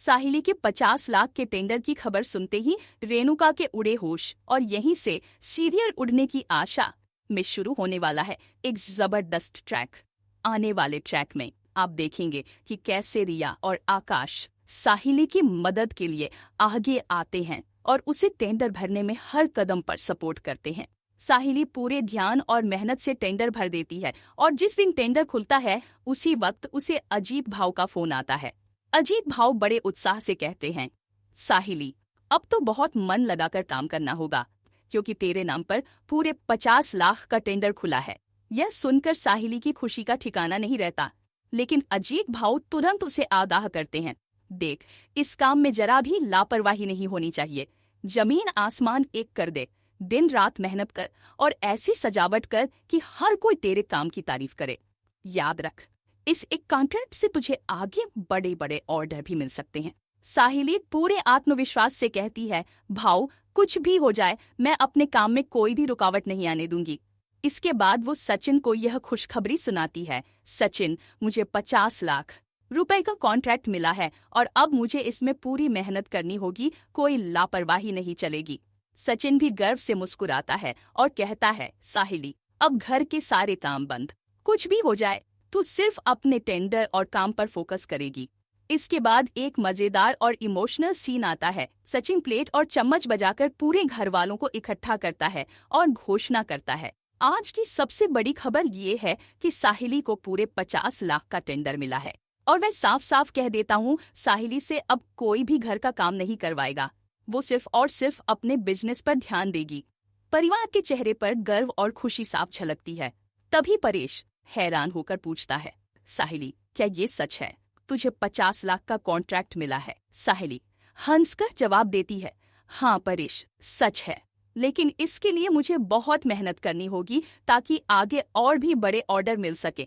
साहिली के 50 लाख के टेंडर की खबर सुनते ही रेणुका के उड़े होश और यहीं से सीरियल उड़ने की आशा में शुरू होने वाला है एक जबरदस्त ट्रैक। आने वाले ट्रैक में आप देखेंगे कि कैसे रिया और आकाश साहिली की मदद के लिए आगे आते हैं और उसे टेंडर भरने में हर कदम पर सपोर्ट करते हैं। साहिली पूरे ध्यान और मेहनत से टेंडर भर देती है और जिस दिन टेंडर खुलता है उसी वक्त उसे अजीत भाव का फोन आता है। अजीत भाव बड़े उत्साह से कहते हैं, साहिली अब तो बहुत मन लगाकर काम करना होगा क्योंकि तेरे नाम पर पूरे 50 लाख का टेंडर खुला है। यह सुनकर साहिली की खुशी का ठिकाना नहीं रहता, लेकिन अजीत भाव तुरंत उसे आगाह करते हैं, देख इस काम में जरा भी लापरवाही नहीं होनी चाहिए। जमीन आसमान एक कर दे, दिन रात मेहनत कर और ऐसी सजावट कर कि हर कोई तेरे काम की तारीफ करे। याद रख, इस एक कॉन्ट्रैक्ट से तुझे आगे बड़े बड़े ऑर्डर भी मिल सकते हैं। साहिली पूरे आत्मविश्वास से कहती है, भाव कुछ भी हो जाए मैं अपने काम में कोई भी रुकावट नहीं आने दूंगी। इसके बाद वो सचिन को यह खुशखबरी सुनाती है, सचिन मुझे 50 लाख रुपए का कॉन्ट्रैक्ट मिला है और अब मुझे इसमें पूरी मेहनत करनी होगी, कोई लापरवाही नहीं चलेगी। सचिन भी गर्व से मुस्कुराता है और कहता है, साहिली अब घर के सारे काम बंद, कुछ भी हो जाए तू सिर्फ अपने टेंडर और काम पर फोकस करेगी। इसके बाद एक मजेदार और इमोशनल सीन आता है। सचिन प्लेट और चम्मच बजाकर पूरे घर वालों को इकट्ठा करता है और घोषणा करता है, आज की सबसे बड़ी खबर ये है कि साहिली को पूरे 50 लाख का टेंडर मिला है और मैं साफ साफ कह देता हूँ, साहिली से अब कोई भी घर का काम नहीं करवाएगा, वो सिर्फ और सिर्फ अपने बिजनेस पर ध्यान देगी। परिवार के चेहरे पर गर्व और खुशी साफ झलकती है। तभी परेश हैरान होकर पूछता है, साहिली क्या ये सच है, तुझे 50 लाख का कॉन्ट्रैक्ट मिला है? साहिली हंसकर जवाब देती है, हाँ परेश सच है, लेकिन इसके लिए मुझे बहुत मेहनत करनी होगी ताकि आगे और भी बड़े ऑर्डर मिल सके।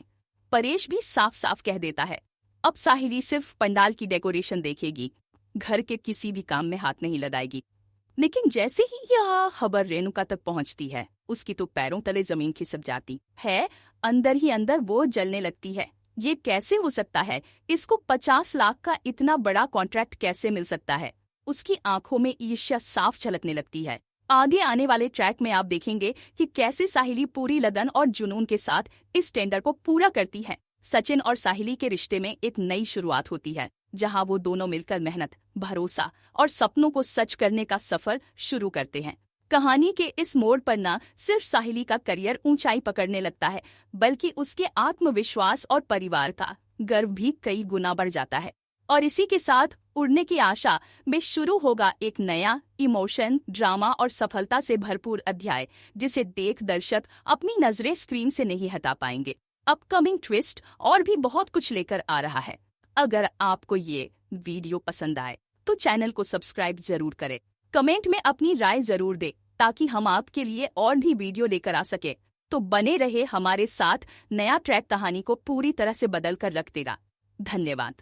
परेश भी साफ साफ कह देता है, अब साहिली सिर्फ पंडाल की डेकोरेशन देखेगी, घर के किसी भी काम में हाथ नहीं लगाएगी। लेकिन जैसे ही यह खबर रेणुका तक पहुंचती है, उसकी तो पैरों तले जमीन खिसक जाती है। अंदर ही अंदर वो जलने लगती है। ये कैसे हो सकता है? इसको 50 लाख का इतना बड़ा कॉन्ट्रैक्ट कैसे मिल सकता है? उसकी आंखों में ईर्ष्या साफ झलकने लगती है। आगे आने वाले ट्रैक में आप देखेंगे कि कैसे साहिली पूरी लगन और जुनून के साथ इस टेंडर को पूरा करती है। सचिन और साहिली के रिश्ते में एक नई शुरुआत होती है, जहां वो दोनों मिलकर मेहनत, भरोसा और सपनों को सच करने का सफर शुरू करते हैं। कहानी के इस मोड़ पर न सिर्फ साहिली का करियर ऊंचाई पकड़ने लगता है, बल्कि उसके आत्मविश्वास और परिवार का गर्व भी कई गुना बढ़ जाता है। और इसी के साथ उड़ने की आशा में शुरू होगा एक नया इमोशन, ड्रामा और सफलता से भरपूर अध्याय, जिसे देख दर्शक अपनी नजरें स्क्रीन से नहीं हटा पाएंगे। अपकमिंग ट्विस्ट और भी बहुत कुछ लेकर आ रहा है। अगर आपको ये वीडियो पसंद आए तो चैनल को सब्सक्राइब जरूर करें, कमेंट में अपनी राय जरूर दें ताकि हम आपके लिए और भी वीडियो लेकर आ सके। तो बने रहे हमारे साथ, नया ट्रैक कहानी को पूरी तरह से बदल कर रख देगा। धन्यवाद।